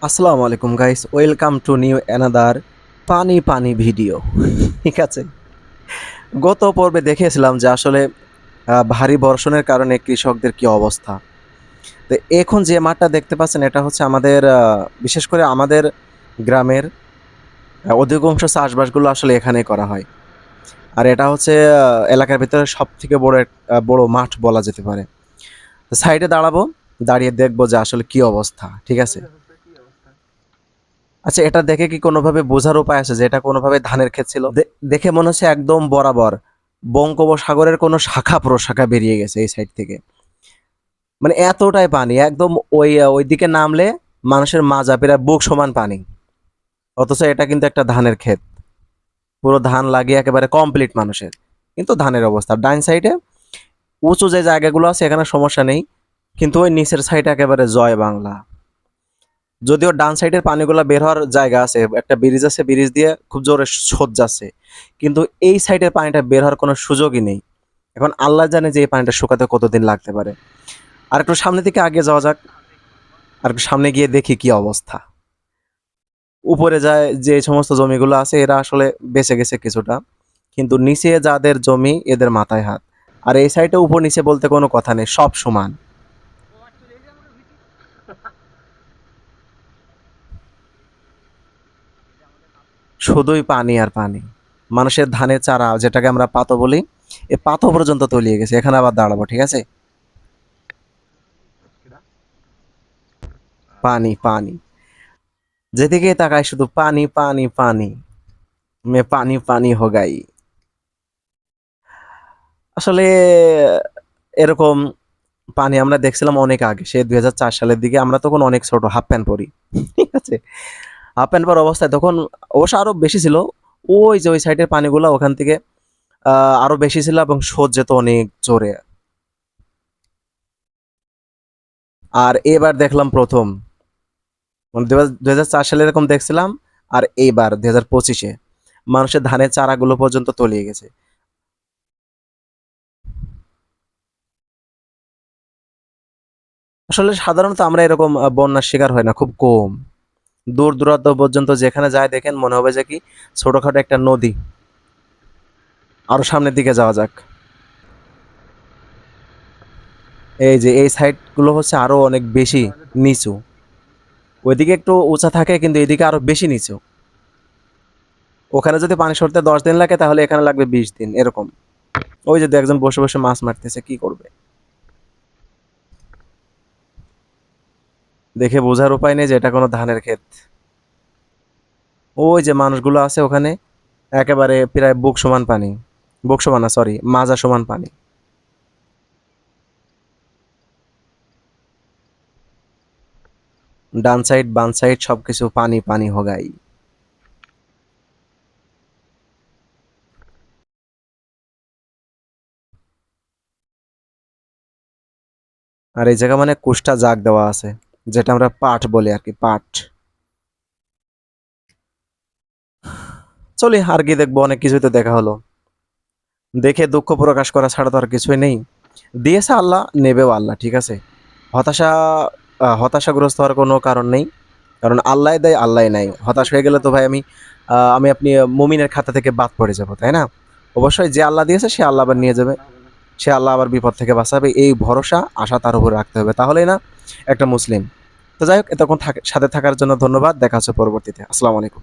আসসালামু আলাইকুম guys, welcome to new another পানি পানি ভিডিও। ঠিক আছে, গত পর্বে দেখেছিলাম যে আসলে ভারী বর্ষণের কারণে কৃষকদের কি অবস্থা। তো এখন যে মাঠটা দেখতে পাচ্ছেন এটা হচ্ছে আমাদের বিশেষ করে আমাদের গ্রামের অধিকাংশ চাষবাসগুলো আসলে এখানেই করা হয়। আর এটা হচ্ছে এলাকার ভিতরে সব থেকে বড় মাঠ বলা যেতে পারে। তো সাইডে দাঁড়াবো, দাঁড়িয়ে দেখবো যে আসলে কি অবস্থা। ঠিক আছে, আচ্ছা, এটা দেখে কি কোনোভাবে বোঝার উপায় আছে যে এটা কোনোভাবে ধানের ক্ষেত ছিল? দেখে মনে হচ্ছে একদম বরাবর বঙ্গোপসাগরের কোনো শাখা প্রশাখা বেরিয়ে গেছে এই সাইড থেকে। মানে এতটাই পানি একদম ওই দিকে নামলে মানুষের মাজা প্রায় বুক সমান পানি। অথচ এটা কিন্তু একটা ধানের ক্ষেত, পুরো ধান লাগিয়ে একেবারে কমপ্লিট মানুষের, কিন্তু ধানের অবস্থা। ডাইন সাইডে উঁচু যে জায়গাগুলো আছে এখানে সমস্যা নেই, কিন্তু ওই নিচের সাইডে একেবারে জয় বাংলা। যদিও ডান সাইডের পানিগুলো বের হওয়ার জায়গা আছে, একটা ব্রিজ আছে, ব্রিজ দিয়ে খুব জোরে স্রোত যাচ্ছে, কিন্তু এই সাইডের পানিটা বের হওয়ার কোনো সুযোগই নেই। এখন আল্লাহ জানে যে এই পানিটা শুকাতে কতদিন লাগতে পারে। আর একটু সামনের দিকে আগে যাওয়া যাক, আর একটু সামনে গিয়ে দেখি কি অবস্থা। উপরে যায় যে সমস্ত জমিগুলো আছে এরা আসলে বেঁচে গেছে কিছুটা, কিন্তু নিচে যাদের জমি এদের মাথায় হাত। আর এই সাইডে উপর নিচে বলতে কোনো কথা নেই, সব সমান। শুধুই পানি আর পানি। মানুষের ধানের চারা যেটাকে আমরা পাতো বলি, এ পাতো পর্যন্ত তলিয়ে গেছে। এখানে আবার দাঁড়াবো, ঠিক আছে? পানি পানি, যেদিকে তাকায় শুধু পানি পানি পানি। মে পানি পানি হো গাই। আসলে এরকম পানি আমরা দেখছিলাম অনেক আগে, সে 2004 সালের দিকে। আমরা তখন অনেক ছোট, হাফ প্যান্ট পরি। ঠিক আছে, হাফ প্যান্ট পরা অবস্থায় তখন অবশ্য আরো বেশি ছিল। ওই যে ওই সাইডের পানিগুলো ওখান থেকে আরো বেশি ছিল এবং স্রোত যেত অনেক জোরে। আর এবার দেখলাম প্রথম, মানে 2004 সালে এরকম দেখছিলাম, আর এইবার 2025-এ মানুষের ধানের চারাগুলো পর্যন্ত তলিয়ে গেছে। আসলে সাধারণত আমরা এরকম বন্যার শিকার হয় না, খুব কম। দূর দূরান্ত পর্যন্ত যেখানে যায় দেখেন মনে হবে যে কি ছোটখাটো একটা নদী। আরো সামনের দিকে যাওয়া যাক। এই যে এই সাইড গুলো হচ্ছে আরো অনেক বেশি নিচু। ওইদিকে একটু উঁচা থাকে, কিন্তু এদিকে আরো বেশি নিচু। ওখানে যদি পানি সরতে 10 দিন লাগে, তাহলে এখানে লাগবে 20 দিন এরকম। ওই যে একজন বসে বসে মাছ মারতেছে, কি করবে? দেখে বোঝার উপায় নেই যে এটা কোনো ধানের ক্ষেত। ওই যে মানুষগুলো আছে ওখানে, একেবারে প্রায় বুক সমান পানি। বুক সমান না, সরি, মাজা সমান পানি। ডান সাইড বাম সাইড সবকিছু পানি পানি হগাই। আর এই জায়গা মানে কুষ্টা জাগ দেওয়া আছে, যেটা আমরা পাট বলি আর কি, পাট। চলি, আর কি দেখবো, অনেক কিছুই তো দেখা হলো। দেখে দুঃখ প্রকাশ করা ছাড়া তো আর কিছুই নেই। দিয়েছে আল্লাহ, নেবেও আল্লাহ, ঠিক আছে? হতাশা হতাশাগ্রস্ত হওয়ার কোনো কারণ নেই, কারণ আল্লাহ দেয় আল্লাহ নাই। হতাশ হয়ে গেলে তো ভাই আমি আপনি মুমিনের খাতা থেকে বাদ পড়ে যাব, তাই না? অবশ্যই যে আল্লাহ দিয়েছে সে আল্লাহ আবার নিয়ে যাবে, সে আল্লাহ আবার বিপদ থেকে বাঁচাবে, এই ভরসা আশা তার উপর রাখতে হবে, তাহলেই না একটা মুসলিম। তো যাই হোক, এতক্ষণ সাথে থাকার জন্য ধন্যবাদ। দেখা হচ্ছে পরবর্তীতে। আসসালামু আলাইকুম।